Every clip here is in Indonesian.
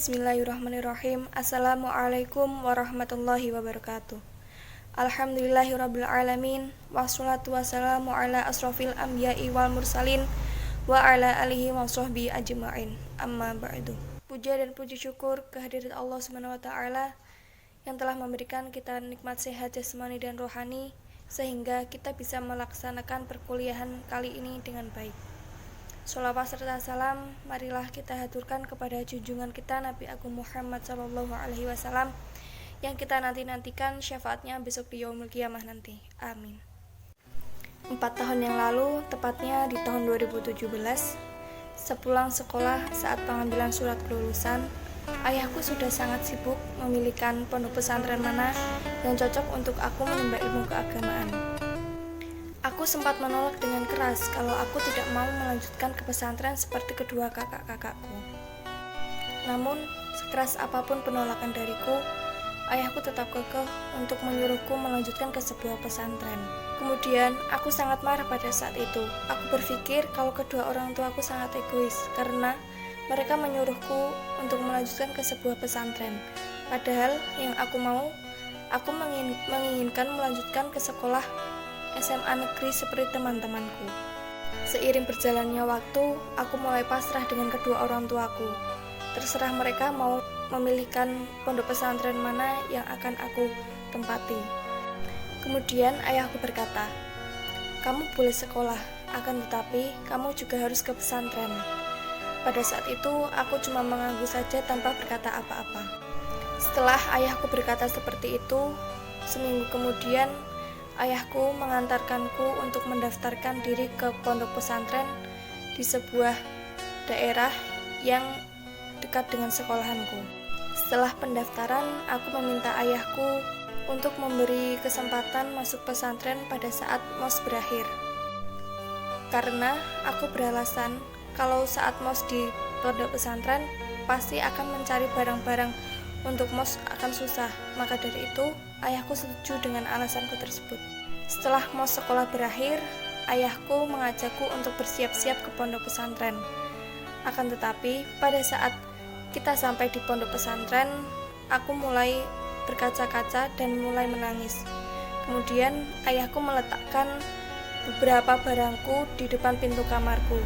Bismillahirrahmanirrahim. Assalamualaikum warahmatullahi wabarakatuh. Alhamdulillahirrabbilalamin. Wassalatu wassalamu ala asrofil anbiya'i wal mursalin wa ala alihi wa sahbihi ajma'in. Amma ba'du. Puja dan puji syukur kehadirat Allah Subhanahu wa taala yang telah memberikan kita nikmat sehat jasmani dan rohani sehingga kita bisa melaksanakan perkuliahan kali ini dengan baik. Sholawat serta salam marilah kita haturkan kepada junjungan kita Nabi Agung Muhammad SAW yang kita nantikan syafaatnya besok di yaumul qiyamah nanti. Amin. 4 tahun yang lalu, tepatnya di tahun 2017, sepulang sekolah saat pengambilan surat kelulusan, ayahku sudah sangat sibuk memilihkan pondok pesantren mana yang cocok untuk aku menimba ilmu keagamaan. Aku sempat menolak dengan keras kalau aku tidak mau melanjutkan ke pesantren seperti kedua kakak-kakakku. Namun, sekeras apapun penolakan dariku, ayahku tetap kekeh untuk menyuruhku melanjutkan ke sebuah pesantren. Kemudian, aku sangat marah pada saat itu. Aku berpikir kalau kedua orang tuaku sangat egois karena mereka menyuruhku untuk melanjutkan ke sebuah pesantren. Padahal yang aku mau, aku menginginkan melanjutkan ke sekolah SMA negeri seperti teman-temanku. Seiring berjalannya waktu, aku mulai pasrah dengan kedua orang tuaku. Terserah mereka mau memilihkan pondok pesantren mana yang akan aku tempati. Kemudian ayahku berkata, "Kamu boleh sekolah, akan tetapi kamu juga harus ke pesantren." Pada saat itu, aku cuma mengangguk saja tanpa berkata apa-apa. Setelah ayahku berkata seperti itu, seminggu kemudian ayahku mengantarkanku untuk mendaftarkan diri ke pondok pesantren di sebuah daerah yang dekat dengan sekolahanku. Setelah pendaftaran, aku meminta ayahku untuk memberi kesempatan masuk pesantren pada saat MOS berakhir. Karena aku beralasan kalau saat MOS di pondok pesantren pasti akan mencari barang-barang untuk MOS akan susah. Maka dari itu, ayahku setuju dengan alasanku tersebut. Setelah MOS sekolah berakhir, ayahku mengajakku untuk bersiap-siap ke pondok pesantren. Akan tetapi, pada saat kita sampai di pondok pesantren, aku mulai berkaca-kaca dan mulai menangis. Kemudian, ayahku meletakkan beberapa barangku di depan pintu kamarku.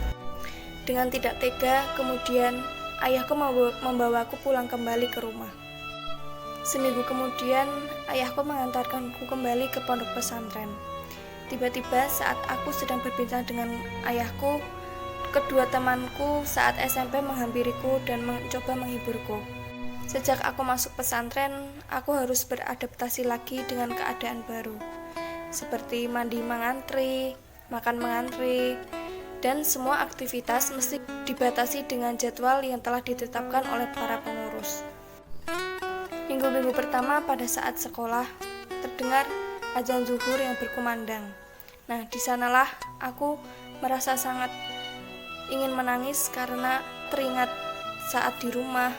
Dengan tidak tega, kemudian ayahku membawaku pulang kembali ke rumah. Seminggu kemudian, ayahku mengantarkanku kembali ke pondok pesantren. Tiba-tiba saat aku sedang berbincang dengan ayahku, kedua temanku saat SMP menghampiriku dan mencoba menghiburku. Sejak aku masuk pesantren, aku harus beradaptasi lagi dengan keadaan baru, seperti mandi mengantri, makan mengantri, dan semua aktivitas mesti dibatasi dengan jadwal yang telah ditetapkan oleh para pengurus. Minggu-minggu pertama pada saat sekolah, terdengar azan zuhur yang berkumandang. Nah, di sanalah aku merasa sangat ingin menangis karena teringat saat di rumah,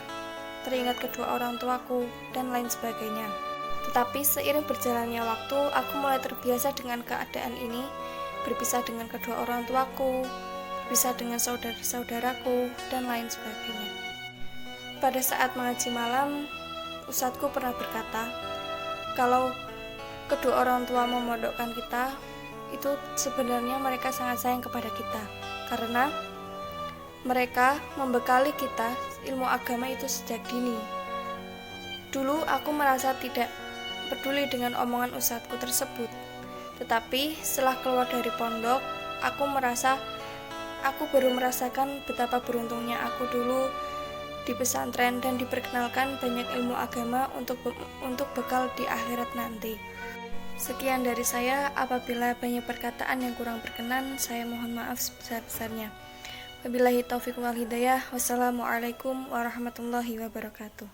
teringat kedua orang tuaku, dan lain sebagainya. Tetapi seiring berjalannya waktu, aku mulai terbiasa dengan keadaan ini, berpisah dengan kedua orang tuaku, berpisah dengan saudara-saudaraku, dan lain sebagainya. Pada saat mengaji malam, ustadzku pernah berkata, kalau kedua orang tua memondokkan kita, itu sebenarnya mereka sangat sayang kepada kita, karena mereka membekali kita ilmu agama itu sejak dini. Dulu aku merasa tidak peduli dengan omongan ustadzku tersebut, tetapi setelah keluar dari pondok, aku baru merasakan betapa beruntungnya aku dulu di pesantren dan diperkenalkan banyak ilmu agama untuk bekal di akhirat nanti. Sekian dari saya. Apabila banyak perkataan yang kurang berkenan, saya mohon maaf sebesar-besarnya. Wabillahi taufiq wal hidayah. Wassalamualaikum warahmatullahi wabarakatuh.